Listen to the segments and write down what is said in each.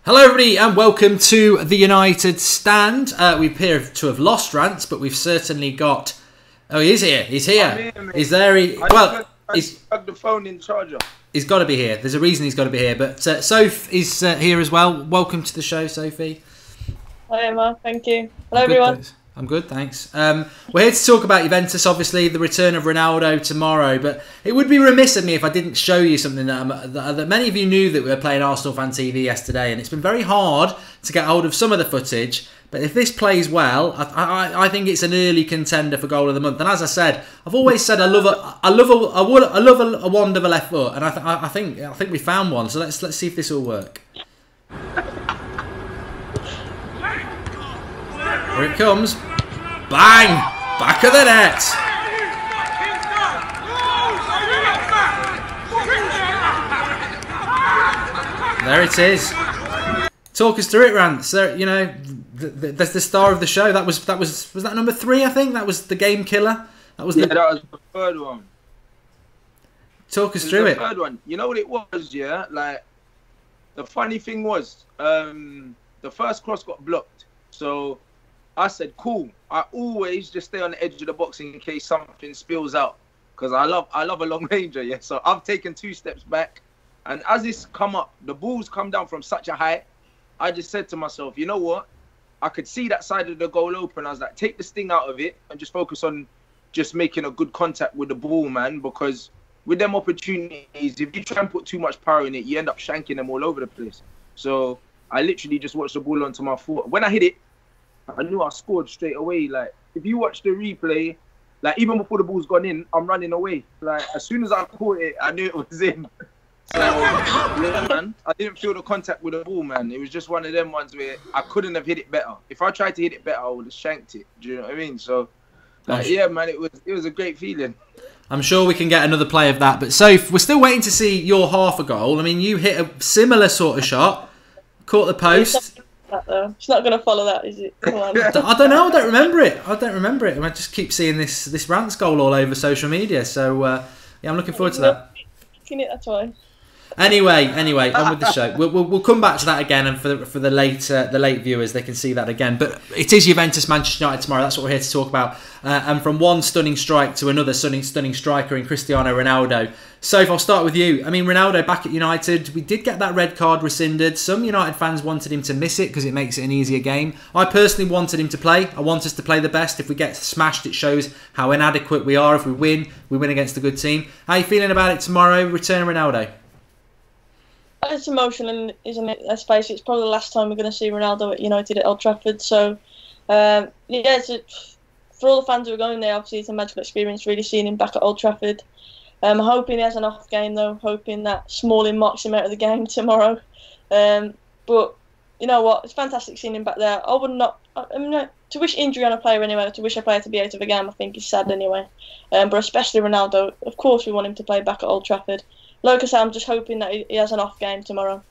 Hello everybody and welcome to the United Stand. We appear to have lost Rance, but we've certainly got... Oh, he is here. He's here. He's there. He's plugged the phone in charger. He's got to be here. There's a reason he's got to be here. But Soph is here as well. Welcome to the show, Sophie. Hi Emma, thank you. Hello everyone. I'm good, thanks. We're here to talk about Juventus, obviously, the return of Ronaldo tomorrow, but it would be remiss of me if I didn't show you something that many of you knew that we were playing Arsenal Fan TV yesterday, and it's been very hard to get hold of some of the footage, but if this plays well, I think it's an early contender for Goal of the Month. And as I said, I've always said I love a wand of a left foot, and I think we found one, so let's see if this will work. Here it comes. Bang! Back of the net. There it is. Talk us through it, Rance. You know, that's the star of the show. Was that number 3? I think that was the game killer. That was that was the third one. Talk us through it. The third one. You know what it was, yeah? Like, the funny thing was, the first cross got blocked, so I said, cool. I always just stay on the edge of the box in case something spills out, because I love a long ranger, yeah. So I've taken 2 steps back, and as this come up, the ball's come down from such a height. I just said to myself, you know what? I could see that side of the goal open. I was like, take the sting out of it and just focus on just making a good contact with the ball, man. Because with them opportunities, if you try and put too much power in it, you end up shanking them all over the place. So I literally just watched the ball onto my foot. When I hit it, I knew I scored straight away. Like, if you watch the replay, like, even before the ball's gone in, I'm running away. Like, as soon as I caught it, I knew it was in. So, yeah, man, I didn't feel the contact with the ball, man. It was just one of them ones where I couldn't have hit it better. If I tried to hit it better, I would have shanked it. Do you know what I mean? So, like, yeah, man, it was a great feeling. I'm sure we can get another play of that. But, Soph, we're still waiting to see your half a goal. I mean, you hit a similar sort of shot, caught the post. It's not going to follow that, is it? Come on. I don't know. I don't remember it. I just keep seeing this Rance goal all over social media. So yeah, I'm looking forward to that. That's why. Anyway, on with the show. We'll come back to that again, and for the late viewers, they can see that again. But it is Juventus Manchester United tomorrow. That's what we're here to talk about. And from one stunning strike to another stunning striker in Cristiano Ronaldo. Soph, I'll start with you. I mean, Ronaldo back at United. We did get that red card rescinded. Some United fans wanted him to miss it because it makes it an easier game. I personally wanted him to play. I want us to play the best. If we get smashed, it shows how inadequate we are. If we win against a good team. How are you feeling about it tomorrow? Return Ronaldo. It's emotional, isn't it? Let's face it, it's probably the last time we're going to see Ronaldo at United at Old Trafford. So, yeah, for all the fans who are going there, obviously it's a magical experience, really seeing him back at Old Trafford. I'm hoping he has an off game, though, hoping that Smalling knocks him out of the game tomorrow. But, you know what, it's fantastic seeing him back there. To wish injury on a player anyway, to wish a player to be out of a game, I think is sad anyway. But especially Ronaldo, of course we want him to play back at Old Trafford. Like I said, I'm just hoping that he has an off game tomorrow.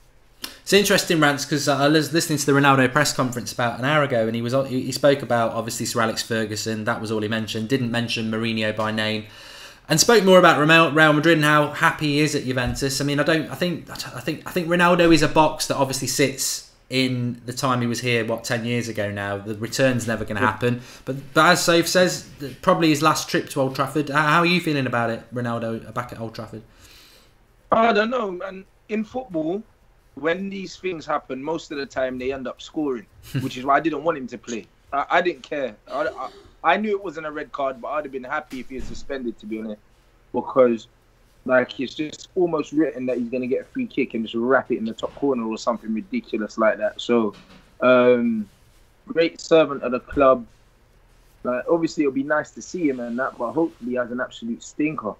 It's interesting, Rance, because I was listening to the Ronaldo press conference about an hour ago, and he spoke about, obviously, Sir Alex Ferguson. That was all he mentioned. Didn't mention Mourinho by name, and spoke more about Real Madrid and how happy he is at Juventus. I mean, I think Ronaldo is a box that obviously sits in the time he was here, 10 years ago now. The return's never going to happen. But as Soph says, probably his last trip to Old Trafford. How are you feeling about it, Ronaldo back at Old Trafford? I don't know, man. In football, when these things happen, most of the time they end up scoring, which is why I didn't want him to play. I didn't care. I knew it wasn't a red card, but I'd have been happy if he was suspended, to be honest, because like it's just almost written that he's going to get a free kick and just wrap it in the top corner or something ridiculous like that. So, great servant of the club. Like, obviously, it'll be nice to see him and that, but hopefully he has an absolute stinker.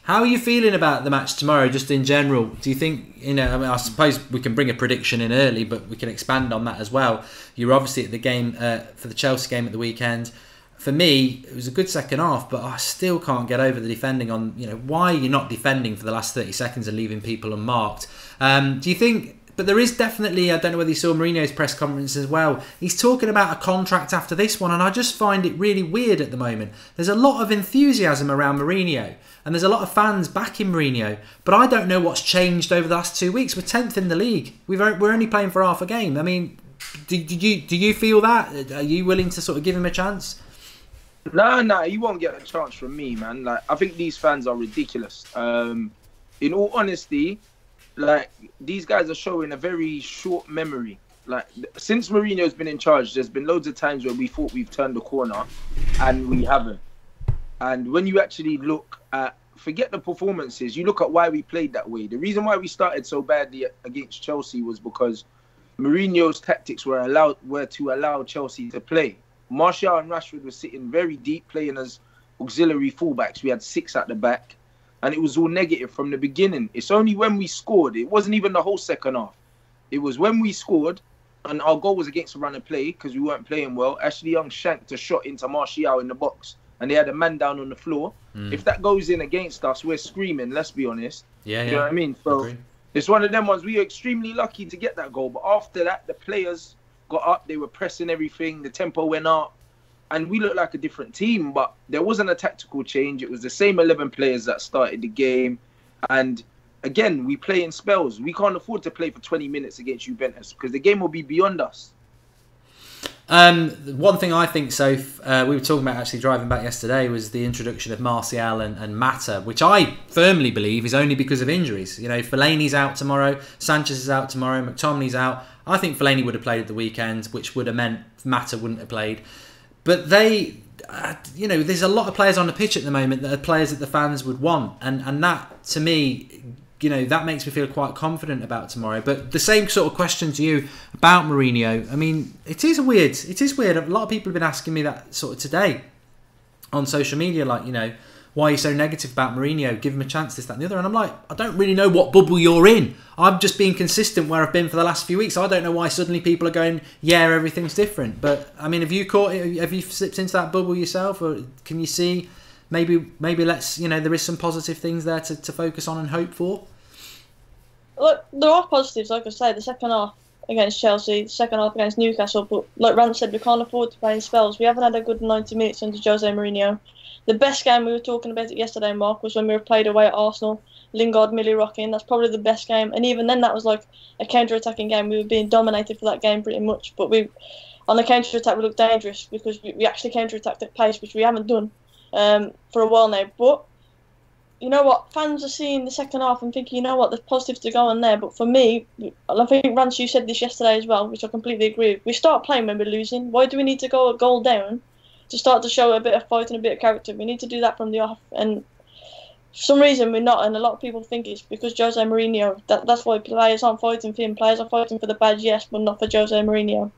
How are you feeling about the match tomorrow, just in general? Do you think, I mean, I suppose we can bring a prediction in early, but we can expand on that as well. You were obviously at the game, for the Chelsea game at the weekend. For me, it was a good second half, but I still can't get over the defending on, why you're not defending for the last 30 seconds and leaving people unmarked. Do you think But there is definitely, I don't know whether you saw Mourinho's press conference as well. He's talking about a contract after this one, and I just find it really weird at the moment. There's a lot of enthusiasm around Mourinho, and there's a lot of fans backing Mourinho, but I don't know what's changed over the last 2 weeks. We're 10th in the league. We're only playing for half a game. I mean, do you feel that? Are you willing to sort of give him a chance? Nah, you won't get a chance from me, man. Like, I think these fans are ridiculous. In all honesty, like, these guys are showing a very short memory. Like, since Mourinho's been in charge, there's been loads of times where we thought we've turned the corner, and we haven't. And when you actually look at, forget the performances, you look at why we played that way. The reason why we started so badly against Chelsea was because Mourinho's tactics were to allow Chelsea to play. Martial and Rashford were sitting very deep, playing as auxiliary fullbacks. We had 6 at the back, and it was all negative from the beginning. It's only when we scored, it wasn't even the whole second half. It was when we scored, and our goal was against a run of play because we weren't playing well. Ashley Young shanked a shot into Martial in the box, and they had a man down on the floor. If that goes in against us, we're screaming, let's be honest. Yeah. You know what I mean? So it's one of them ones. We were extremely lucky to get that goal, but after that, the players got up, they were pressing everything, the tempo went up, and we looked like a different team. But there wasn't a tactical change. It was the same 11 players that started the game. And again, we play in spells. We can't afford to play for 20 minutes against Juventus because the game will be beyond us. One thing I think, we were talking about actually driving back yesterday, was the introduction of Martial and Mata, which I firmly believe is only because of injuries. You know, Fellaini's out tomorrow, Sanchez is out tomorrow, McTominay's out. I think Fellaini would have played at the weekend, which would have meant Mata wouldn't have played. But they, there's a lot of players on the pitch at the moment that are players that the fans would want. And that, to me, that makes me feel quite confident about tomorrow. But the same sort of question to you about Mourinho. I mean, it is weird. A lot of people have been asking me that sort of today on social media, like, why are you so negative about Mourinho? Give him a chance, this, that, and the other. And I'm like, I don't really know what bubble you're in. I'm just being consistent where I've been for the last few weeks. I don't know why suddenly people are going, yeah, everything's different. But, I mean, have you slipped into that bubble yourself? Or can you see maybe let's, there is some positive things there to focus on and hope for? Look, there are positives, like I say, the second half against Chelsea, the second half against Newcastle, but like Rand said, we can't afford to play in spells. We haven't had a good 90 minutes under Jose Mourinho. The best game, we were talking about it yesterday, Mark, was when we were played away at Arsenal. Lingard, Millie rocking. That's probably the best game. And even then, that was like a counter-attacking game. We were being dominated for that game pretty much. But on the counter-attack, we looked dangerous because we actually counter-attacked at pace, which we haven't done for a while now. But you know what? Fans are seeing the second half and thinking, there's positives to go on there. But for me, I think, Rance, you said this yesterday as well, which I completely agree with. We start playing when we're losing. Why do we need to go a goal down to start to show a bit of fight and a bit of character? We need to do that from the off. And for some reason, we're not. And a lot of people think it's because Jose Mourinho. That's why players aren't fighting for him. Players are fighting for the badge, yes, but not for Jose Mourinho.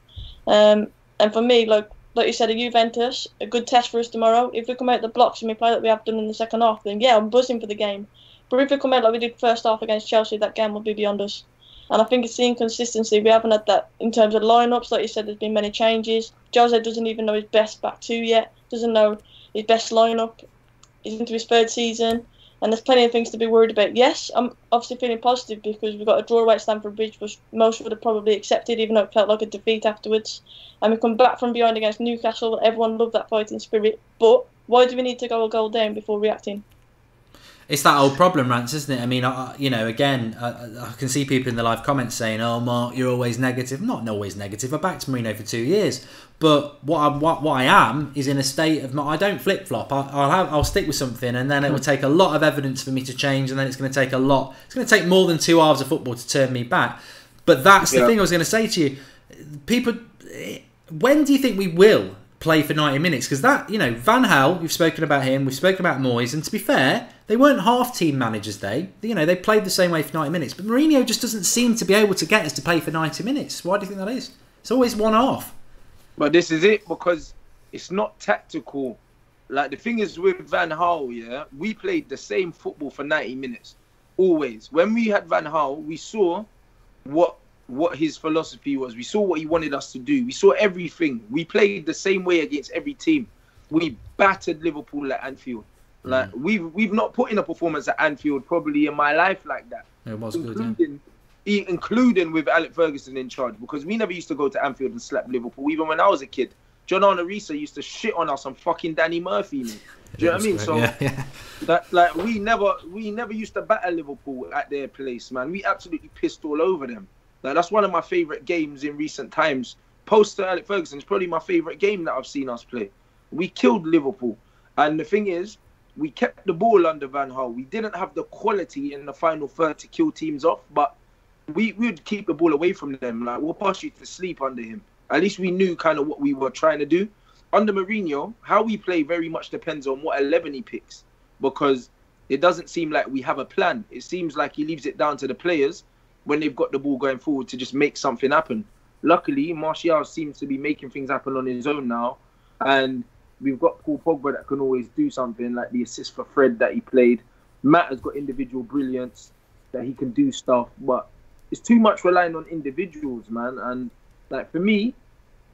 And for me, like you said, a Juventus, a good test for us tomorrow. If we come out the blocks and we play like we have done in the second half, then yeah, I'm buzzing for the game. But if we come out like we did first half against Chelsea, that game will be beyond us. And I think it's the inconsistency. We haven't had that in terms of lineups. Like you said, there's been many changes. Jose doesn't even know his best back two yet. Doesn't know his best lineup. He's into his third season. And there's plenty of things to be worried about. Yes, I'm obviously feeling positive because we've got a draw away at Stamford Bridge, which most would have probably accepted, even though it felt like a defeat afterwards. And we come back from behind against Newcastle. Everyone loved that fighting spirit. But why do we need to go a goal down before reacting? It's that old problem, Rance, isn't it? I mean, I can see people in the live comments saying, "Oh, Mark, you're always negative." I'm not always negative. I backed Mourinho for 2 years, but what I am is in a state of I don't flip flop. I'll stick with something, and then it will take a lot of evidence for me to change, and then it's going to take a lot. It's going to take more than 2 hours of football to turn me back. But that's the thing I was going to say to you, people. When do you think we will play for 90 minutes? Because Van Gaal, you've spoken about him, we've spoken about Moyes, and to be fair, they weren't half-team managers, they played the same way for 90 minutes. But Mourinho just doesn't seem to be able to get us to play for 90 minutes. Why do you think that is? It's always one half. But this is it, because it's not tactical. Like, the thing is with Van Gaal, we played the same football for 90 minutes. Always. When we had Van Gaal, we saw what his philosophy was. We saw what he wanted us to do. We saw everything. We played the same way against every team. We battered Liverpool at Anfield. Like we've not put in a performance at Anfield probably in my life like that. It was good, including with Alex Ferguson in charge, because we never used to go to Anfield and slap Liverpool, even when I was a kid. John Arnorisa used to shit on us on fucking Danny Murphy, man. Do you know what I mean? So, that, like, we never used to batter Liverpool at their place, man. We absolutely pissed all over them. Like, that's one of my favourite games in recent times. Post to Alex Ferguson is probably my favourite game that I've seen us play. We killed Liverpool. And the thing is, we kept the ball under Van Gaal. We didn't have the quality in the final third to kill teams off, but we would keep the ball away from them. Like, we'll pass you to sleep under him. At least we knew kind of what we were trying to do. Under Mourinho, how we play very much depends on what 11 he picks, because it doesn't seem like we have a plan. It seems like he leaves it down to the players when they've got the ball going forward to just make something happen. Luckily, Martial seems to be making things happen on his own now, and we've got Paul Pogba that can always do something, like the assist for Fred that he played. Matt has got individual brilliance that he can do stuff, but it's too much relying on individuals, man. And like, for me,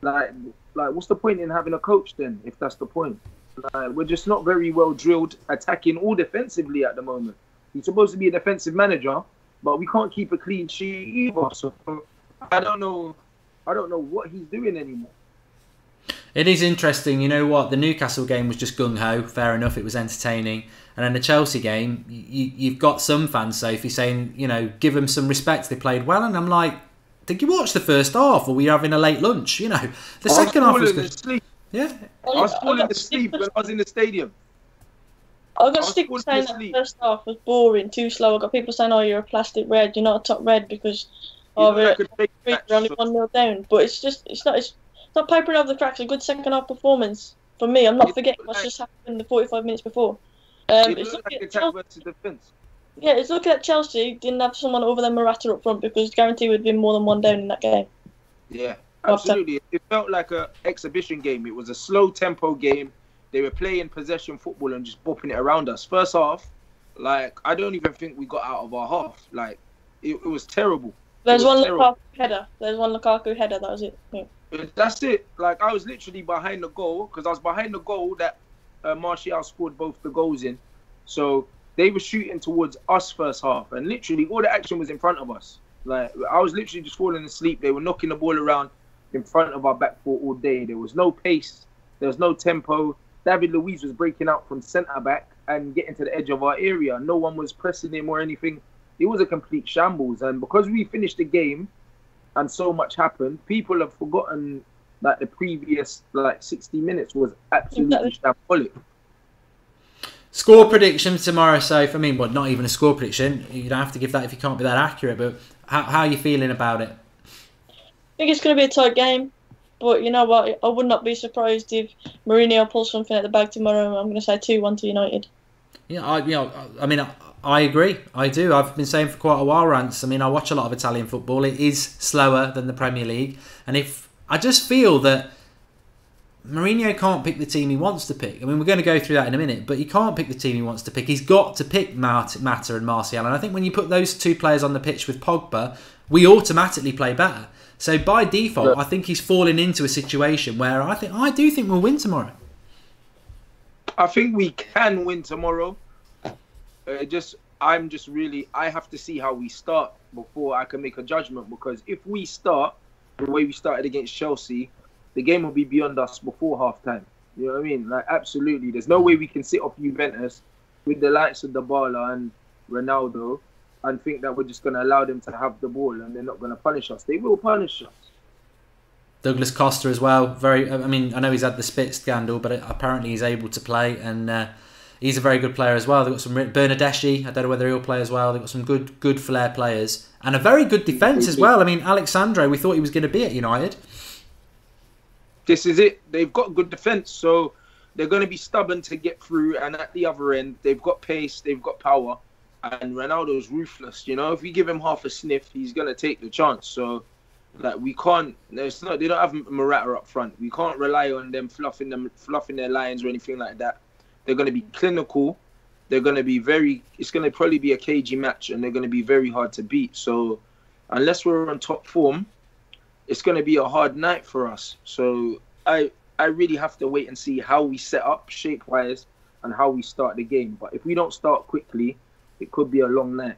like what's the point in having a coach then, if that's the point? Like, we're just not very well drilled attacking or defensively at the moment. He's supposed to be a defensive manager, but we can't keep a clean sheet either. So I don't know what he's doing anymore. It is interesting. You know what? The Newcastle game was just gung-ho. Fair enough. It was entertaining. And then the Chelsea game, you've got some fans, Sophie, saying, you know, give them some respect. They played well. And I'm like, did you watch the first half, or were you having a late lunch? You know, the second half was good. Asleep. Yeah. I was falling asleep when I was in the stadium. I got people saying that the first half was boring, too slow. I got people saying, "Oh, you're a plastic red. You're not a top red because we're only 1-0 down." But it's not papering over the cracks. A good second half performance for me. I'm not forgetting what's just happened in the 45 minutes before. It's looking at attack versus defense. Yeah, it's looking at Chelsea. Didn't have someone over than Morata up front, because guarantee would have been more than one down in that game. Yeah, absolutely. It felt like an exhibition game. It was a slow tempo game. They were playing possession football and just bopping it around us. First half, like, I don't even think we got out of our half. Like, it was terrible. There's one Lukaku header. That was it. Yeah. That's it. Like, I was literally behind the goal, because I was behind the goal that Martial scored both the goals in. So they were shooting towards us first half, and literally all the action was in front of us. Like, I was literally just falling asleep. They were knocking the ball around in front of our back four all day. There was no pace. There was no tempo. David Luiz was breaking out from centre-back and getting to the edge of our area. No one was pressing him or anything. It was a complete shambles. And because we finished the game and so much happened, people have forgotten that the previous 60 minutes was absolutely shambolic. Score prediction tomorrow, Soph. I mean, well, not even a score prediction. You don't have to give that if you can't be that accurate. But how are you feeling about it? I think it's going to be a tight game. But you know what? I would not be surprised if Mourinho pulls something at the bag tomorrow. I'm going to say 2-1 to United. Yeah, I agree. I do. I've been saying for quite a while, Rance. I mean, I watch a lot of Italian football. It is slower than the Premier League. And I just feel that Mourinho can't pick the team he wants to pick. I mean, we're going to go through that in a minute, but he can't pick the team he wants to pick. He's got to pick Mata and Martial. And I think when you put those two players on the pitch with Pogba, we automatically play better. So by default, I think he's fallen into a situation where I do think we'll win tomorrow. I think we can win tomorrow. I have to see how we start before I can make a judgment, because if we start the way we started against Chelsea, the game will be beyond us before half time. You know what I mean? Like, absolutely. There's no way we can sit off Juventus with the likes of Dybala and Ronaldo and think that we're just going to allow them to have the ball and they're not going to punish us. They will punish us. Douglas Costa as well. I know he's had the spit scandal, but apparently he's able to play, and he's a very good player as well. They've got some Bernardeschi. I don't know whether he'll play as well. They've got some good flair players and a very good defence as well. I mean, Alexandre, we thought he was going to be at United. This is it. They've got good defence, so they're going to be stubborn to get through. And at the other end, they've got pace, they've got power, and Ronaldo's ruthless. You know, if we give him half a sniff, he's going to take the chance. So, like, we can't. They don't have Morata up front. We can't rely on them fluffing their lines or anything like that. They're going to be clinical. They're going to be it's going to probably be a cagey match, and they're going to be very hard to beat. So, unless we're on top form, it's going to be a hard night for us. So I really have to wait and see how we set up shape-wise and how we start the game. But if we don't start quickly, it could be a long night.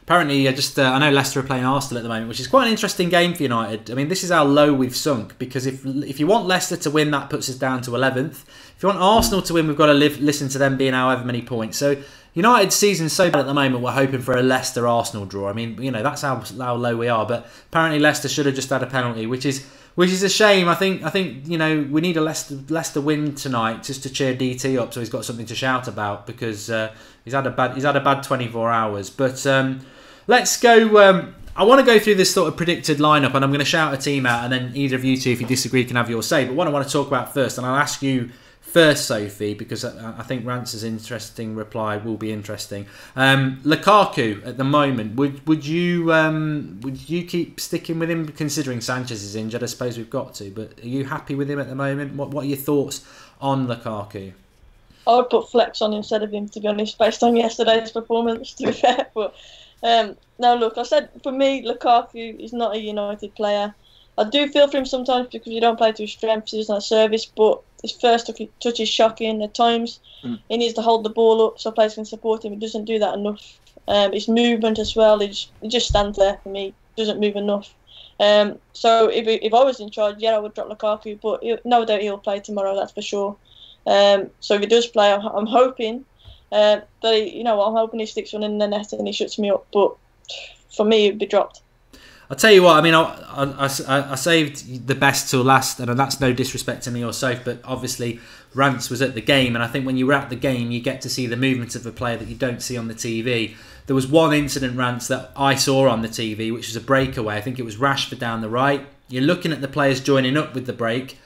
apparently, I know Leicester are playing Arsenal at the moment, which is quite an interesting game for United. I mean, this is how low we've sunk, because if you want Leicester to win, that puts us down to 11th. If you want Arsenal to win, we've got to listen to them being however many points. So United's season's so bad at the moment, we're hoping for a Leicester-Arsenal draw. I mean, that's how low we are. But apparently Leicester should have just had a penalty, which is a shame. I think we need a Leicester win tonight just to cheer DT up, so he's got something to shout about, because he's had a bad 24 hours. But let's go. I want to go through this sort of predicted lineup, and I'm going to shout a team out, and then either of you two, if you disagree, can have your say. But what I want to talk about first, and I'll ask you first, Sophie, because I think Rance's interesting reply will be interesting. Lukaku at the moment, would you keep sticking with him, considering Sanchez is injured? I suppose we've got to, but are you happy with him at the moment? What are your thoughts on Lukaku? I would put Flex on instead of him, to be honest, based on yesterday's performance, to be fair. But now, look, I said for me, Lukaku is not a United player. I do feel for him sometimes because you don't play to his strengths, he doesn't have service, but his first touch is shocking at times. He needs to hold the ball up so players can support him. He doesn't do that enough. His movement as well, he just stands there for me. He doesn't move enough. So if I was in charge, I would drop Lukaku, but no doubt he'll play tomorrow, that's for sure. So if he does play, I'm hoping I'm hoping he sticks one in the net and he shuts me up. But for me, he'd be dropped. I'll tell you what, I mean, I saved the best till last, and that's no disrespect to me or Soph, but obviously Rance was at the game, and I think when you're at the game, you get to see the movement of a player that you don't see on the TV. There was one incident, Rance, that I saw on the TV, which was a breakaway. I think it was Rashford down the right. You're looking at the players joining up with the break.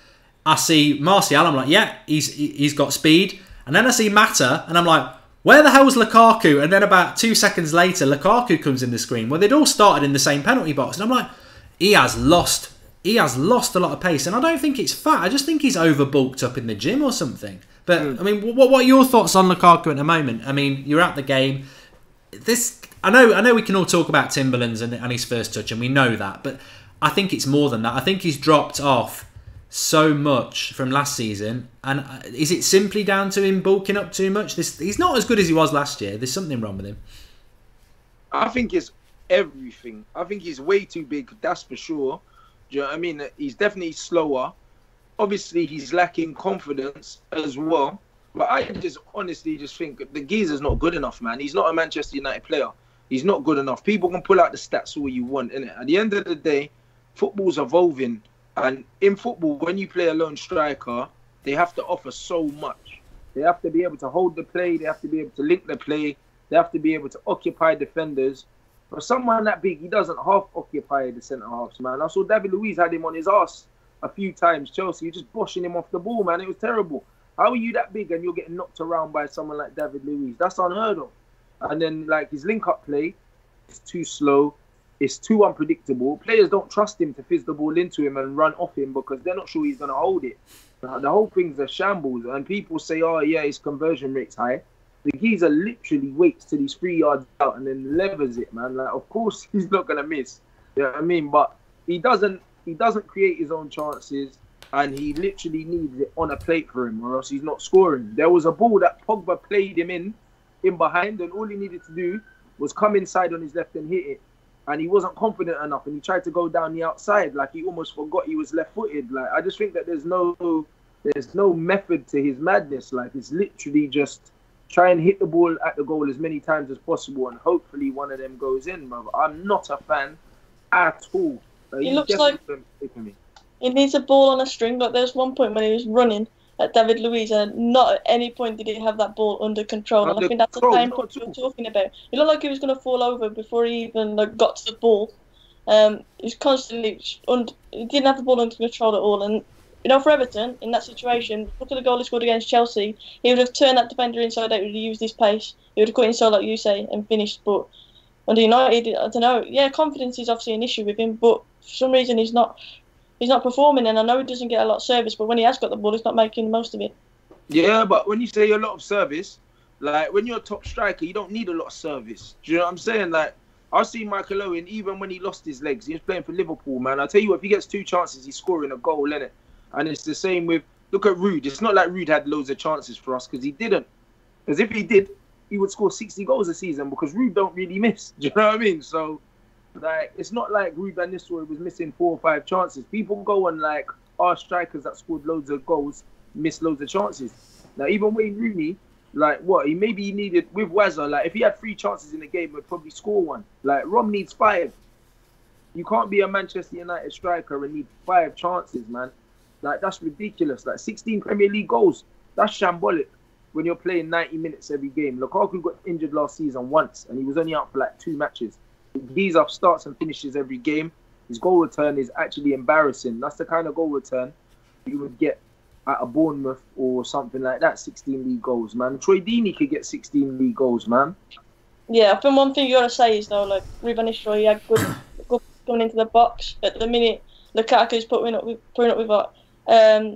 I see Martial, I'm like, yeah, he's got speed. And then I see Mata, and I'm like, where the hell's Lukaku? And then about 2 seconds later, Lukaku comes in the screen. Well, they'd all started in the same penalty box. And I'm like, he has lost a lot of pace. And I don't think it's fat. I just think he's overbulked up in the gym or something. But, I mean, what are your thoughts on Lukaku at the moment? I mean, you're at the game. I know we can all talk about Timberland's and his first touch, and we know that. But I think it's more than that. I think he's dropped off so much from last season, and is it simply down to him bulking up too much? He's not as good as he was last year. There's something wrong with him. I think it's everything. I think he's way too big, that's for sure. Do you know what I mean? He's definitely slower. Obviously, he's lacking confidence as well. But I just honestly just think the geezer's not good enough, man. He's not a Manchester United player. He's not good enough. People can pull out the stats all you want, innit? At the end of the day, football's evolving. And in football, when you play a lone striker, they have to offer so much. They have to be able to hold the play. They have to be able to link the play. They have to be able to occupy defenders. For someone that big, he doesn't half occupy the centre-halves, man. I saw David Luiz had him on his ass a few times. Chelsea, you're just boshing him off the ball, man. It was terrible. How are you that big and you're getting knocked around by someone like David Luiz? That's unheard of. And then, like, his link-up play is too slow. It's too unpredictable. Players don't trust him to fizz the ball into him and run off him because they're not sure he's going to hold it. The whole thing's a shambles. And people say, oh, yeah, his conversion rate's high. The geezer literally waits till he's 3 yards out and then levers it, man. Like, of course he's not going to miss. You know what I mean? But he doesn't create his own chances, and he literally needs it on a plate for him or else he's not scoring. There was a ball that Pogba played him in behind, and all he needed to do was come inside on his left and hit it. And he wasn't confident enough, and he tried to go down the outside. Like, he almost forgot he was left-footed. Like, I just think that there's no method to his madness. Like, it's literally just try and hit the ball at the goal as many times as possible, and hopefully one of them goes in, brother. I'm not a fan at all. He looks like he needs a ball on a string. Like, there's one point when he was running at David Luiz, and not at any point did he have that ball under control. And I think that's the same point we were talking about. He looked like he was going to fall over before he even got to the ball. He was constantly he didn't have the ball under control at all. And for Everton in that situation, look at the goal he scored against Chelsea. He would have turned that defender inside out. He would have used his pace. He would have cut inside, like you say, and finished. But under United, I don't know. Yeah, confidence is obviously an issue with him, but for some reason he's not performing, and I know he doesn't get a lot of service, but when he has got the ball, he's not making the most of it. Yeah, but when you say a lot of service, like, when you're a top striker, you don't need a lot of service. Do you know what I'm saying? Like, I've seen Michael Owen, even when he lost his legs, he was playing for Liverpool, man. I'll tell you what, if he gets 2 chances, he's scoring a goal, innit? And it's the same with, look at Rude. It's not like Rude had loads of chances for us, because he didn't. Because if he did, he would score 60 goals a season because Ruud don't really miss. Do you know what I mean? So, like, it's not like Ruud Van Nistelrooy was missing 4 or 5 chances. People go on like our strikers that scored loads of goals miss loads of chances. Now, even Wayne Rooney, like what he needed with Wazza, like if he had 3 chances in the game, he'd probably score 1. Like Rom needs 5. You can't be a Manchester United striker and need 5 chances, man. Like that's ridiculous. Like 16 Premier League goals, that's shambolic when you're playing 90 minutes every game. Lukaku got injured last season once, and he was only out for like 2 matches. He's up starts and finishes every game. His goal return is actually embarrassing. That's the kind of goal return you would get at a Bournemouth or something like that. 16 league goals, man. Troy Deeney could get 16 league goals, man. Yeah, I think one thing you gotta say is though, like Ruud Van Nistelrooy, he had good coming into the box. At the minute, Lukaku's putting up with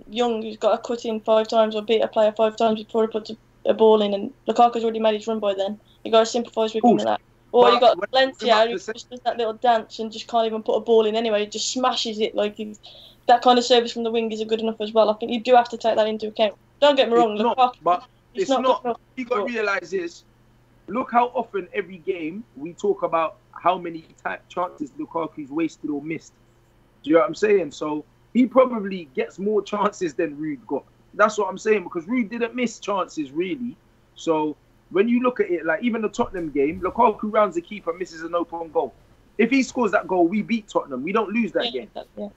Young, who's got to cut in 5 times or beat a player 5 times before he puts a ball in, and Lukaku's already made his run by then. You got to sympathise with him with that. Or you got Valencia, who just does that little dance and just can't even put a ball in anyway. He just smashes it. Like that kind of service from the wing isn't good enough as well. I think you do have to take that into account. Don't get me wrong, Lukaku, it's not. What you got to realise is, look how often every game we talk about how many chances Lukaku's wasted or missed. Do you know what I'm saying? So he probably gets more chances than Ruud got. That's what I'm saying, because Ruud didn't miss chances really. So when you look at it, like even the Tottenham game, Lukaku rounds the keeper, misses an open goal. If he scores that goal, we beat Tottenham. We don't lose that game. Yeah.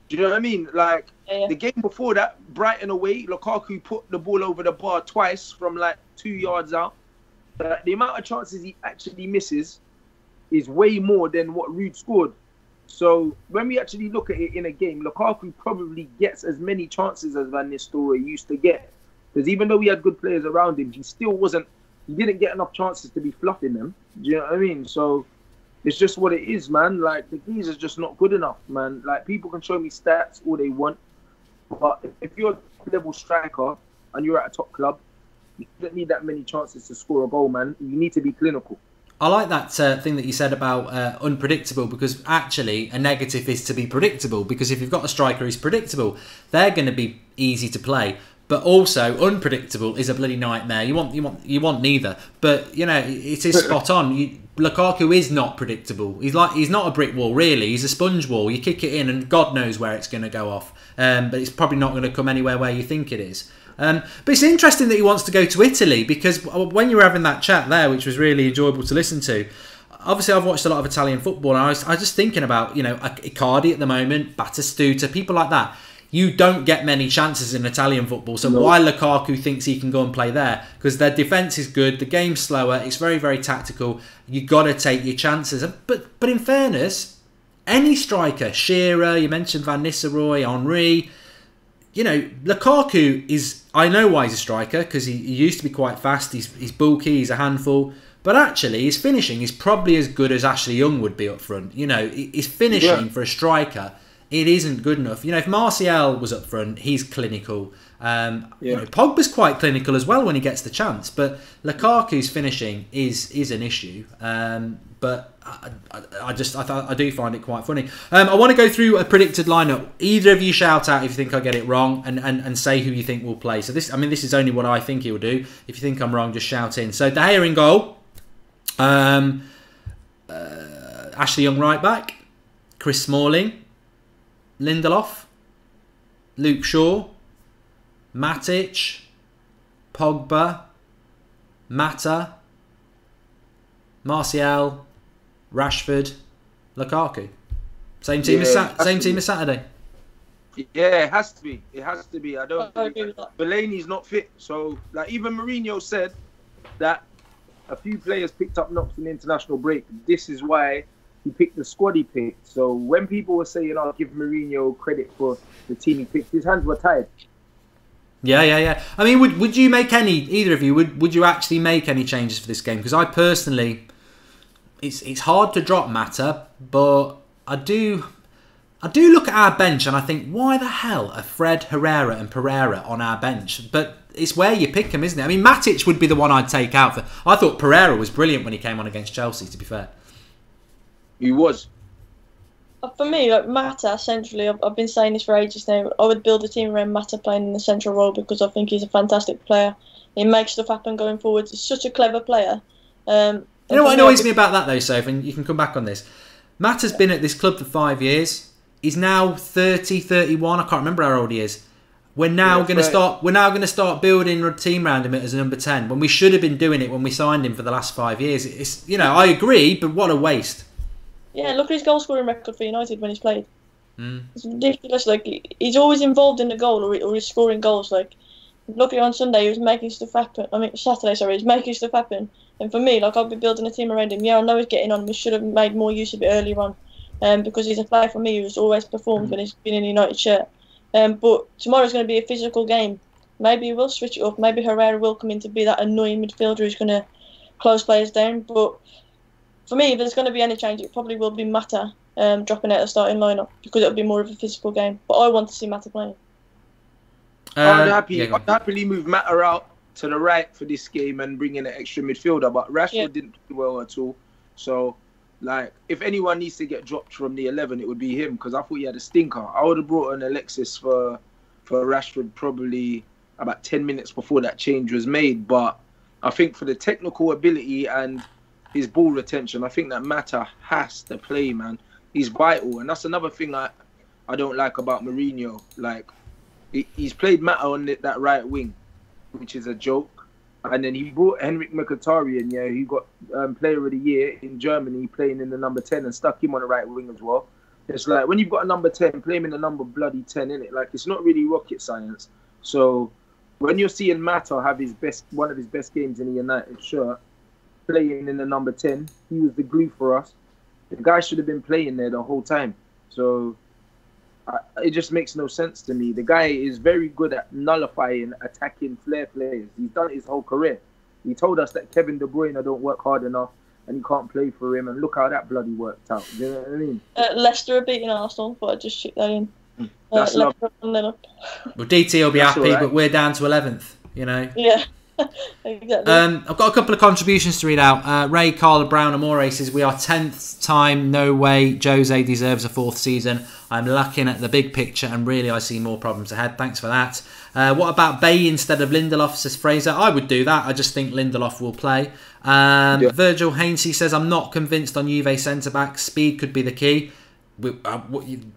Do you know what I mean? Like the game before that, Brighton away, Lukaku put the ball over the bar twice from like 2 yards out. The amount of chances he actually misses is way more than what Ruud scored. So when we actually look at it in a game, Lukaku probably gets as many chances as Van Nistelrooy used to get. Because even though he had good players around him, he didn't get enough chances to be fluffing them. Do you know what I mean? So it's just what it is, man. Like, the geezer's just not good enough, man. Like, people can show me stats all they want, but if you're a level striker and you're at a top club, you don't need that many chances to score a goal, man. You need to be clinical. I like that thing that you said about unpredictable, because actually a negative is to be predictable, because if you've got a striker who's predictable, they're going to be easy to play. But also unpredictable is a bloody nightmare. You want neither. But you know, it is spot on. Lukaku is not predictable. He's not a brick wall really. He's a sponge wall. You kick it in and God knows where it's going to go off. But it's probably not going to come anywhere where you think it is. But it's interesting that he wants to go to Italy, because when you were having that chat there, which was really enjoyable to listen to, obviously I've watched a lot of Italian football, and I was just thinking about, you know, Icardi at the moment, Batistuta, people like that. You don't get many chances in Italian football, so why Lukaku thinks he can go and play there? Because their defence is good, the game's slower, it's very, very tactical. You got to take your chances. But in fairness, any striker, Shearer, you mentioned Van Nistelrooy, Henry, you know, Lukaku is, I know why he's a striker, because he used to be quite fast, he's bulky, he's a handful, but actually his finishing is probably as good as Ashley Young would be up front. You know, his finishing for a striker, it isn't good enough. You know, if Martial was up front, he's clinical. You know, Pogba's quite clinical as well when he gets the chance, but Lukaku's finishing is an issue. But I do find it quite funny. I want to go through a predicted lineup. Either of you shout out if you think I get it wrong, and say who you think will play. So this is only what I think he will do. If you think I'm wrong, just shout in. So De Gea in goal. Ashley Young right back. Chris Smalling. Lindelof. Luke Shaw. Matic. Pogba. Mata. Martial. Rashford, Lukaku. Same team as Saturday. Yeah, it has to be. It has to be. I don't. Fellaini's not fit, so like even Mourinho said that a few players picked up knocks in the international break. This is why he picked the squad he picked. So when people were saying, "I'll give Mourinho credit for the team he picked," his hands were tied. Yeah. I mean, would you make either of you? Would you actually make any changes for this game? Because I personally. It's hard to drop Mata, but I do look at our bench and I think, why the hell are Fred, Herrera and Pereira on our bench? But it's where you pick them, isn't it? I mean, Matic would be the one I'd take out. I thought Pereira was brilliant when he came on against Chelsea, to be fair. He was. For me, like Mata, centrally, I've been saying this for ages now. I would build a team around Mata playing in the central role because I think he's a fantastic player. He makes stuff happen going forward. He's such a clever player. You know what annoys me about that though, Soph, and you can come back on this. Mata's been at this club for 5 years. He's now 30, 31. I can't remember how old he is. We're now going to start. We're now going to start building a team around him as a number 10 when we should have been doing it when we signed him for the last 5 years. It's I agree, but what a waste. Yeah, look at his goal scoring record for United when he's played. It's ridiculous. Like he's always involved in the goal or he's scoring goals. Like look at on Sunday, he was making stuff happen. Saturday, sorry, he was making stuff happen. And for me, like I'll be building a team around him. Yeah, I know he's getting on. We should have made more use of it earlier on, because he's a player for me who's always performed when he's been in a United shirt. But tomorrow's going to be a physical game. Maybe we'll switch it up. Maybe Herrera will come in to be that annoying midfielder who's going to close players down. But for me, if there's going to be any change, it probably will be Mata dropping out of the starting lineup because it'll be more of a physical game. But I want to see Mata playing. I'd happily move Mata out to the right for this game and bring in an extra midfielder. But Rashford didn't play well at all. So, like, if anyone needs to get dropped from the 11, it would be him because I thought he had a stinker. I would have brought an Alexis for Rashford probably about 10 minutes before that change was made. But I think for the technical ability and his ball retention, I think that Mata has to play, man. He's vital. And that's another thing I don't like about Mourinho. Like, he's played Mata on that right wing, which is a joke. And then he brought Henrik Mkhitaryan, he got Player of the Year in Germany playing in the number 10 and stuck him on the right wing as well. It's like, when you've got a number 10, play him in the number bloody 10, innit? Like, it's not really rocket science. So, when you're seeing Mata have one of his best games in a United shirt, playing in the number 10, he was the glue for us. The guy should have been playing there the whole time. So, it just makes no sense to me. The guy is very good at nullifying attacking flair players. He's done it his whole career. He told us that Kevin De Bruyne don't work hard enough and he can't play for him. And look how that bloody worked out. Do you know what I mean? Leicester are beating Arsenal, but I just shoot that in. That's love. Well, DT will be happy, right. But we're down to 11th, Yeah. Exactly. I've got a couple of contributions to read out. Ray Carla Brown Amore says, we are 10th time, no way Jose deserves a 4th season. I'm looking at the big picture and really I see more problems ahead. Thanks for that. What about Bay instead of Lindelof, says Fraser? I would do that. I just think Lindelof will play. Virgil Hainsey says, I'm not convinced on Juve centre-back. Speed could be the key.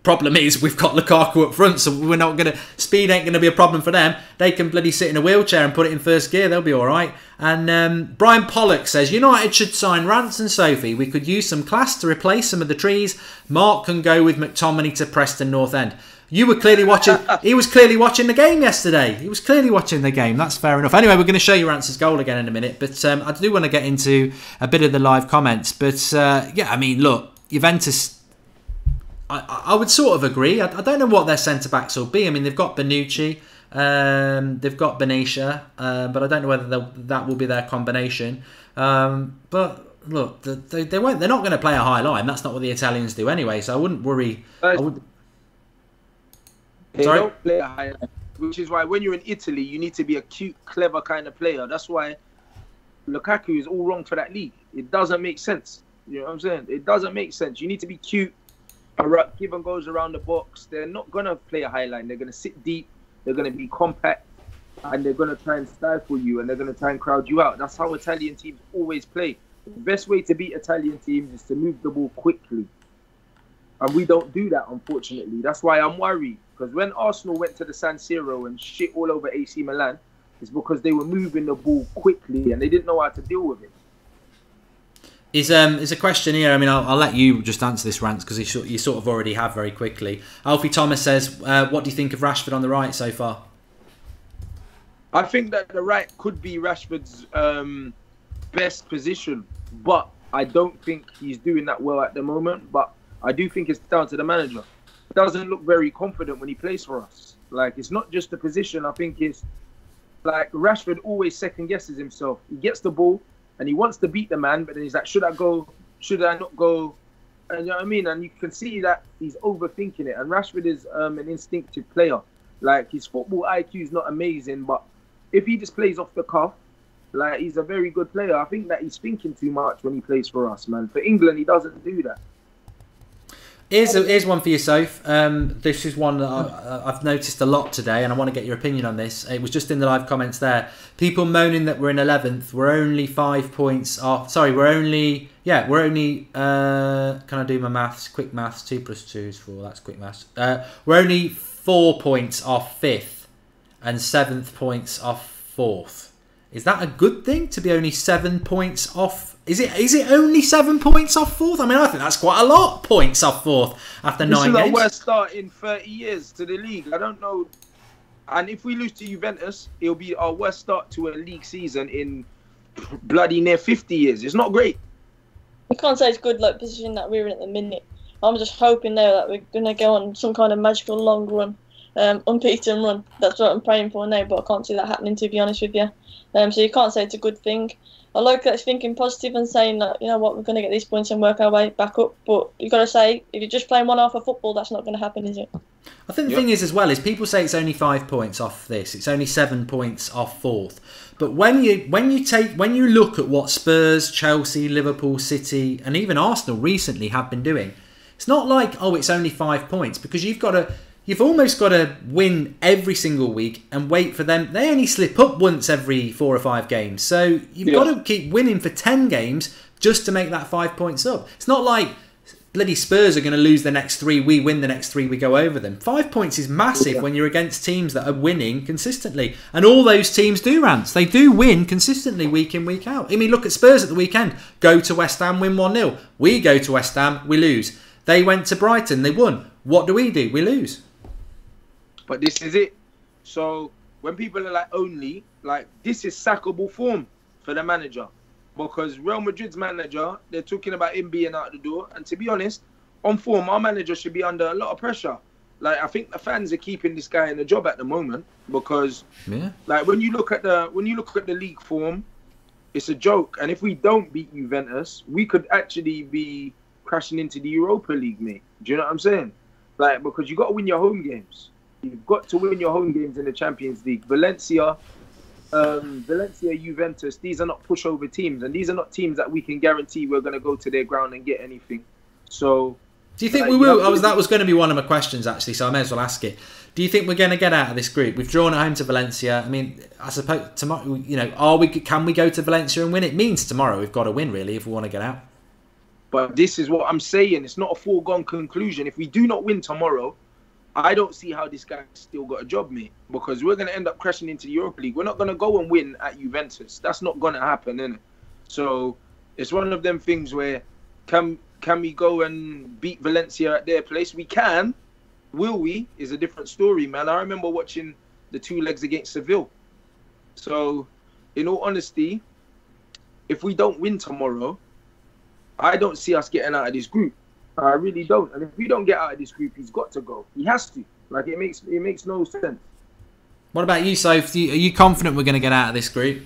Problem is we've got Lukaku up front, so we're not gonna. Speed ain't gonna be a problem for them. They can bloody sit in a wheelchair and put it in first gear. They'll be all right. And Brian Pollock says United should sign Rance and Sophie. We could use some class to replace some of the trees. Mark can go with McTominay to Preston North End. You were clearly watching. He was clearly watching the game yesterday. He was clearly watching the game. That's fair enough. Anyway, we're going to show you Rance's goal again in a minute. But I do want to get into a bit of the live comments. But yeah, I mean, look, Juventus. I would sort of agree. I don't know what their centre-backs will be. I mean, they've got Bonucci, they've got Benicia, but I don't know whether that will be their combination. But look, they won't. They're not going to play a high line. That's not what the Italians do anyway. So I wouldn't worry. They don't play a high line, which is why when you're in Italy, you need to be a cute, clever kind of player. That's why Lukaku is all wrong for that league. It doesn't make sense. You know what I'm saying? It doesn't make sense. You need to be cute. Give and goes around the box. They're not going to play a high line. They're going to sit deep. They're going to be compact. And they're going to try and stifle you. And they're going to try and crowd you out. That's how Italian teams always play. The best way to beat Italian teams is to move the ball quickly. And we don't do that, unfortunately. That's why I'm worried. Because when Arsenal went to the San Siro and shit all over AC Milan, it's because they were moving the ball quickly and they didn't know how to deal with it. Is a question here. I mean, I'll let you just answer this, Rance, because you sort of already have very quickly. Alfie Thomas says, what do you think of Rashford on the right so far? I think that the right could be Rashford's best position, but I don't think he's doing that well at the moment. But I do think it's down to the manager. He doesn't look very confident when he plays for us. Like, it's not just the position. I think it's like Rashford always second guesses himself. He gets the ball. And he wants to beat the man, but then he's like, should I go? Should I not go? And you know what I mean? And you can see that he's overthinking it. And Rashford is an instinctive player. Like, his football IQ is not amazing, but if he just plays off the cuff, like, he's a very good player. I think that he's thinking too much when he plays for us, man. For England, he doesn't do that. Here's one for you, Soph. This is one that I've noticed a lot today, and I want to get your opinion on this. It was just in the live comments there. People moaning that we're in 11th. We're only 5 points off. Sorry, we're only. Can I do my maths? Quick maths. 2 + 2 is 4. That's quick maths. We're only 4 points off 5th, and 7th points off 4th. Is that a good thing to be only 7 points off? Is it only 7 points off 4th? I mean, I think that's quite a lot of points off 4th after 9 games. This is our worst start in 30 years to the league. I don't know. And if we lose to Juventus, it'll be our worst start to a league season in bloody near 50 years. It's not great. I can't say it's good, like, position that we're in at the minute. I'm just hoping now that we're going to go on some kind of magical long run, unbeaten run. That's what I'm praying for now, but I can't see that happening, to be honest with you. So you can't say it's a good thing. I like that it's thinking positive and saying that, you know what, we're going to get these points and work our way back up. But you've got to say, if you're just playing one half of football, that's not going to happen, is it? I think the thing is as well is people say it's only 5 points off this. It's only 7 points off 4th. But when you look at what Spurs, Chelsea, Liverpool, City, and even Arsenal recently have been doing, it's not like, oh, it's only 5 points, because you've almost got to win every single week and wait for them. They only slip up once every 4 or 5 games. So you've got to keep winning for 10 games just to make that 5 points up. It's not like bloody Spurs are going to lose the next 3, we win the next 3, we go over them. 5 points is massive when you're against teams that are winning consistently. And all those teams do, Rance. They do win consistently week in, week out. I mean, look at Spurs at the weekend. Go to West Ham, win 1-0. We go to West Ham, we lose. They went to Brighton, they won. What do? We lose. But this is it. So when people are like, this is sackable form for the manager. Because Real Madrid's manager, they're talking about him being out the door. And to be honest, on form, our manager should be under a lot of pressure. Like, I think the fans are keeping this guy in the job at the moment. Because like when you look at the league form, it's a joke. And if we don't beat Juventus, we could actually be crashing into the Europa League, mate. Do you know what I'm saying? Like, because you got to win your home games. You've got to win your home games in the Champions League. Valencia, Juventus, these are not pushover teams. And these are not teams that we can guarantee we're going to go to their ground and get anything. So, do you think we will? That was going to be one of my questions, actually, so I may as well ask it. Do you think we're going to get out of this group? We've drawn at home to Valencia. I mean, I suppose tomorrow, you know, can we go to Valencia and win? It means tomorrow we've got to win, really, if we want to get out. But this is what I'm saying. It's not a foregone conclusion. If we do not win tomorrow, I don't see how this guy's still got a job, mate. Because we're going to end up crashing into the Europa League. We're not going to go and win at Juventus. That's not going to happen, innit? So it's one of them things where can we go and beat Valencia at their place? We can. Will we? Is a different story, man. I remember watching the 2 legs against Seville. So, in all honesty, if we don't win tomorrow, I don't see us getting out of this group. I really don't. And if we don't get out of this group, he's got to go. He has to. Like, it makes no sense. What about you, Soph? Are you confident we're going to get out of this group?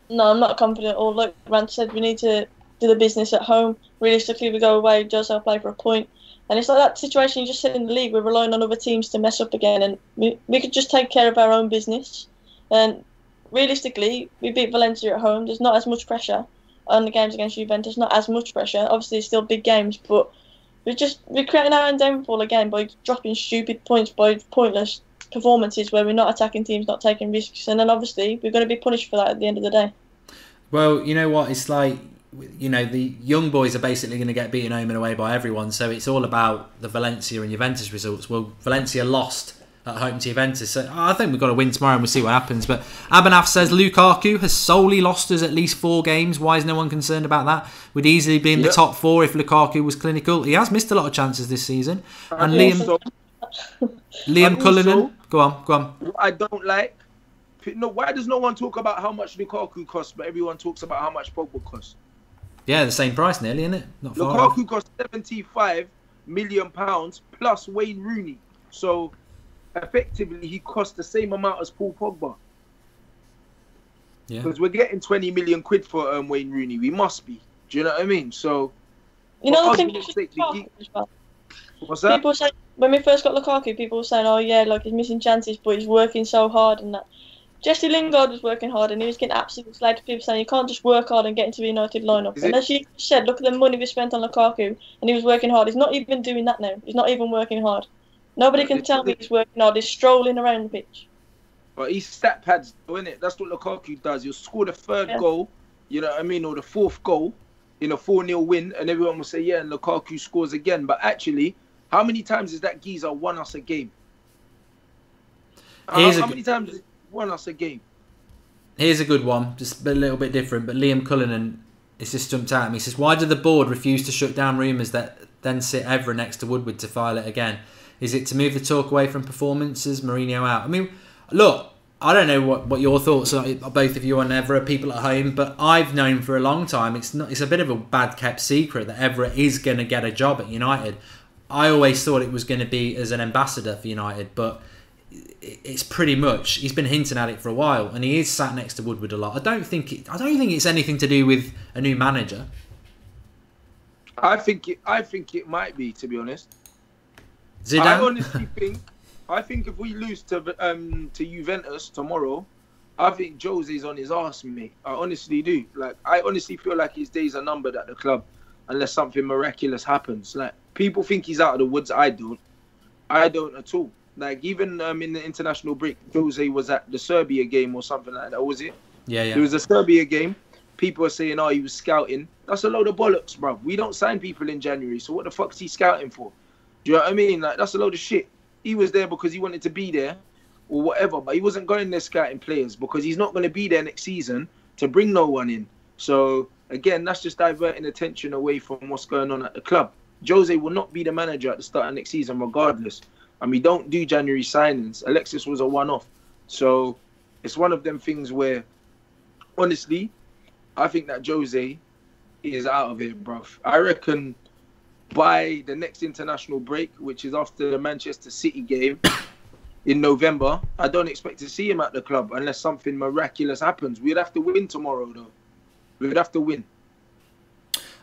No, I'm not confident at all. Like Rand said, we need to do the business at home. Realistically, we go away, just play for a point. And it's like that situation you just said in the league. We're relying on other teams to mess up again. And we could just take care of our own business. And realistically, we beat Valencia at home. There's not as much pressure on the games against Juventus. Not as much pressure. Obviously, it's still big games, but we're creating our own downfall again by dropping stupid points, by pointless performances where we're not attacking teams, not taking risks, and then obviously we're going to be punished for that at the end of the day. Well, you know what? It's like, you know, the young boys are basically going to get beaten home and away by everyone, so it's all about the Valencia and Juventus results. Well, Valencia lost at home to Juventus, so I think we've got to win tomorrow and we'll see what happens. But Abanaf says Lukaku has solely lost us at least 4 games. Why is no one concerned about that? Would easily be in the top 4 if Lukaku was clinical. He has missed a lot of chances this season. And Liam Cullinan, go on. I don't like. No, why does no one talk about how much Lukaku costs, but everyone talks about how much Pogba costs? Yeah, the same price nearly, isn't it? Not far Lukaku off. costs £75 million plus Wayne Rooney. So effectively, he costs the same amount as Paul Pogba. Yeah. Because we're getting 20 million quid for Wayne Rooney. We must be. Do you know what I mean? So, you know, the thing as well. What's that? People say when we first got Lukaku, people were saying, "Oh yeah, like he's missing chances, but he's working so hard and that." Jesse Lingard was working hard and he was getting absolutely slated. People saying you can't just work hard and get into the United lineup. And as you said, look at the money we spent on Lukaku and he was working hard. He's not even doing that now. He's not even working hard. Nobody can tell me he's working hard. He's strolling around the pitch. But he's stat pads, isn't it? That's what Lukaku does. He'll score the third goal, you know what I mean, or the fourth goal in a 4-0 win, and everyone will say, yeah, and Lukaku scores again. But actually, how many times has that geezer won us a game? How many times has he won us a game? Here's a good one, just a little bit different. But Liam Cullinan, it's just jumped out at me. He says, why did the board refuse to shut down rumours that then sit Evra next to Woodward to file it again? Is it to move the talk away from performances, Mourinho out? I mean, look, I don't know what your thoughts are, both of you on Evra, people at home, but I've known for a long time, it's a bit of a bad kept secret that Evra is going to get a job at United. I always thought it was going to be as an ambassador for United, but it's pretty much, he's been hinting at it for a while, and he is sat next to Woodward a lot. I don't think it's anything to do with a new manager. I think it might be, to be honest. Zidane? I honestly think if we lose to Juventus tomorrow, I think Jose's on his arse, mate. I honestly do. Like, I honestly feel like his days are numbered at the club unless something miraculous happens. Like, people think he's out of the woods. I don't at all. Like, even in the international break, Jose was at the Serbia game or something like that, was it? Yeah. It was a Serbia game. People are saying, oh, he was scouting. That's a load of bollocks, bro. We don't sign people in January, so what the fuck's he scouting for? Do you know what I mean? Like, that's a load of shit. He was there because he wanted to be there or whatever, but he wasn't going there scouting players because he's not going to be there next season to bring no one in. So, again, that's just diverting attention away from what's going on at the club. Jose will not be the manager at the start of next season regardless. And we don't do January signings. Alexis was a one-off. So, it's one of them things where, honestly, I think that Jose is out of it, bruv. I reckon by the next international break, which is after the Manchester City game in November, I don't expect to see him at the club unless something miraculous happens. We'd have to win tomorrow, though. We'd have to win.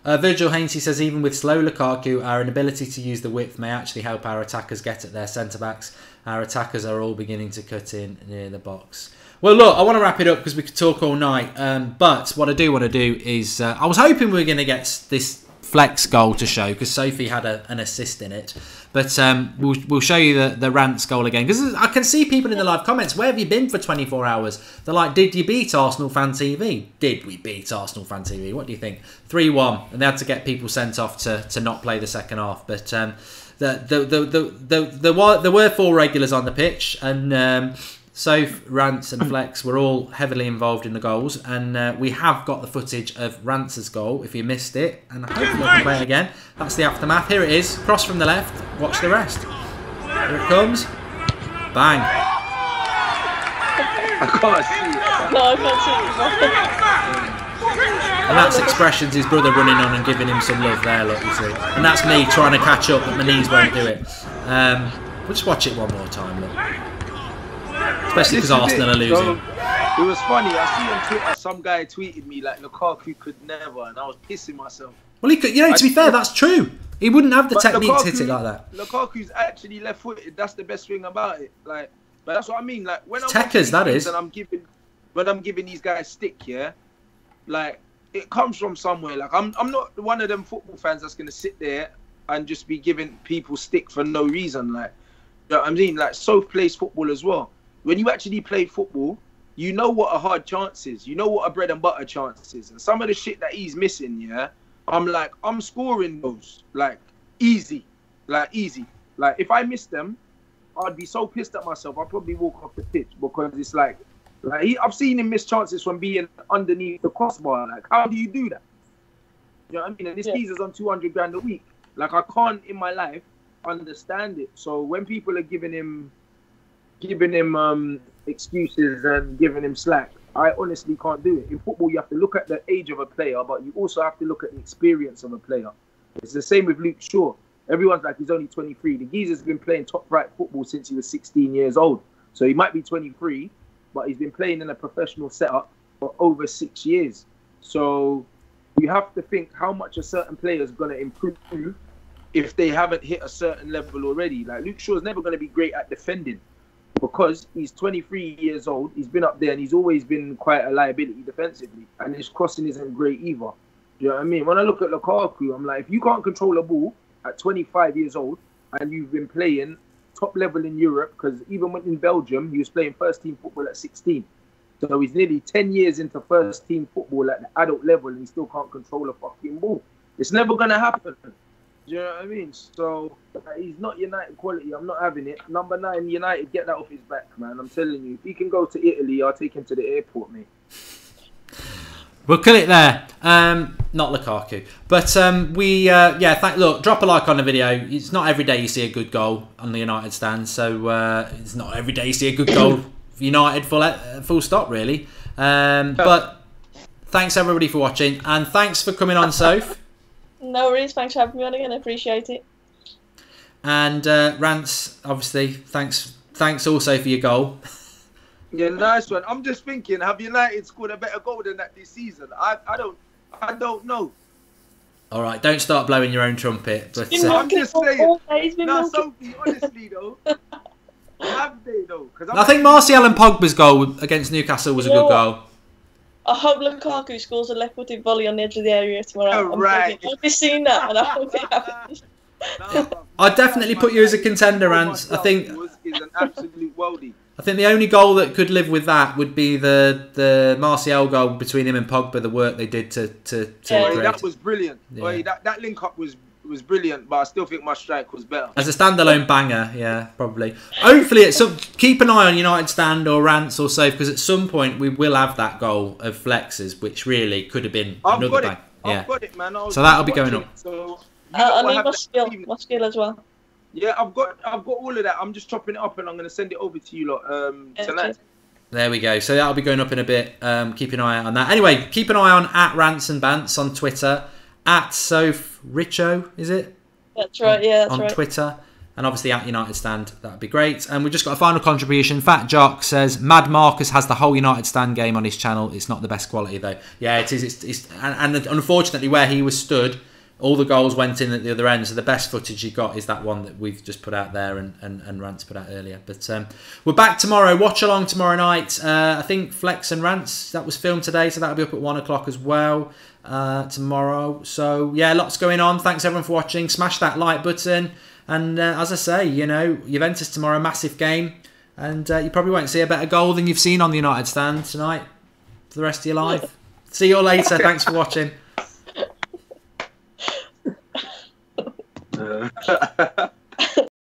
Virgil Hainsey says, even with slow Lukaku, our inability to use the width may actually help our attackers get at their centre-backs. Our attackers are all beginning to cut in near the box. Well, look, I want to wrap it up because we could talk all night. But what I do want to do is, I was hoping we were going to get this flex goal to show because Sophie had an assist in it. But we'll show you the Rants goal again because I can see people in the live comments, where have you been for 24 hours? They're like, did you beat Arsenal Fan TV? Did we beat Arsenal Fan TV? What do you think? 3-1, and they had to get people sent off to not play the second half. But there were 4 regulars on the pitch, and Soph, Rants and Flex were all heavily involved in the goals, and we have got the footage of Rance's goal if you missed it, and hopefully I can play it again. That's the aftermath. Here it is, cross from the left, watch the rest. Here it comes, bang. I can't see it. No, I can't see it. And that's expressions his brother running on and giving him some love there, look, you see. And that's me trying to catch up, but my knees won't do it. We'll just watch it one more time, look. Especially because Arsenal are losing. So, it was funny. I see on Twitter some guy tweeted me like Lukaku could never, and I was pissing myself. Well, he could. You know, to be fair, that's true. He wouldn't have the technique to hit it like that. Lukaku's actually left-footed. That's the best thing about it. Like, but that's what I mean. Like when Techers, that is. And when I'm giving these guys stick, yeah, like it comes from somewhere. Like I'm not one of them football fans that's gonna sit there and just be giving people stick for no reason. Like, you know what I mean? Like, Soph plays football as well. When you actually play football, you know what a hard chance is. You know what a bread and butter chance is. And some of the shit that he's missing, yeah, I'm scoring those, like, easy. Like, if I miss them, I'd be so pissed at myself, I'd probably walk off the pitch because it's like I've seen him miss chances from being underneath the crossbar. Like, how do you do that? You know what I mean? And this geezer's on 200 grand a week. Like, I can't in my life understand it. So when people are giving him excuses and giving him slack, I honestly can't do it. In football, you have to look at the age of a player, but you also have to look at the experience of a player. It's the same with Luke Shaw. Everyone's like, he's only 23. The geezer's been playing top-flight football since he was 16 years old. So he might be 23, but he's been playing in a professional setup for over 6 years. So you have to think how much a certain player is going to improve if they haven't hit a certain level already. Like, Luke Shaw's never going to be great at defending because he's 23 years old, he's been up there and he's always been quite a liability defensively, and his crossing isn't great either. Do you know what I mean? When I look at Lukaku, I'm like, if you can't control a ball at 25 years old and you've been playing top level in Europe, because even when in Belgium, he was playing first team football at 16. So he's nearly 10 years into first team football at the adult level and he still can't control a fucking ball. It's never going to happen. Do you know what I mean? So he's not United quality. I'm not having it. Number 9, United, get that off his back, man. I'm telling you. If he can go to Italy, I'll take him to the airport, mate. We'll kill it there. Not Lukaku. But look, drop a like on the video. It's not every day you see a good goal on the United stand. So it's not every day you see a good goal for United, full stop, really. But thanks, everybody, for watching. And thanks for coming on, Soph. No worries. Thanks for having me on again. I appreciate it. And Rance, obviously, thanks also for your goal. Yeah, nice one. I'm just thinking, have United scored a better goal than that this season? I don't know. All right, don't start blowing your own trumpet. But I'm just saying. No, Sophie, honestly though, have they though? I think Martial and Pogba's goal against Newcastle was a good goal. I hope Lukaku scores a left-footed volley on the edge of the area tomorrow. Oh, right. I've just seen that, and I hope it happens. I'd definitely put you as a contender, Rance. I think is an absolute worldie. I think the only goal that could live with that would be the Martial goal between him and Pogba. The work they did to create. That was brilliant. Yeah. That link up was brilliant, but I still think my strike was better. As a standalone banger, yeah, probably. Hopefully, keep an eye on United stand or Rance or Soph, because at some point we will have that goal of Flex's, which really could have been another bang. I've got it, man. So that'll be going up. So I need my skill as well. Yeah, I've got all of that. I'm just chopping it up and I'm going to send it over to you lot tonight. There we go. So that'll be going up in a bit. Keep an eye out on that. Anyway, keep an eye on @Rants and Bants on Twitter, @Soph Richo, is it? That's right. That's on right. Twitter, and obviously @United Stand. That'd be great. And we've just got a final contribution. Fat Jock says Mad Marcus has the whole United Stand game on his channel. It's not the best quality though. Yeah, it is. And unfortunately, where he was stood, all the goals went in at the other end, so the best footage you got is that one that we've just put out there and Rance put out earlier. But we're back tomorrow. Watch along tomorrow night. I think Flex and Rance, that was filmed today, so that'll be up at 1 o'clock as well tomorrow. So, yeah, lots going on. Thanks, everyone, for watching. Smash that like button. And as I say, Juventus tomorrow, massive game. And you probably won't see a better goal than you've seen on the United stand tonight for the rest of your life. See you all later. Thanks for watching.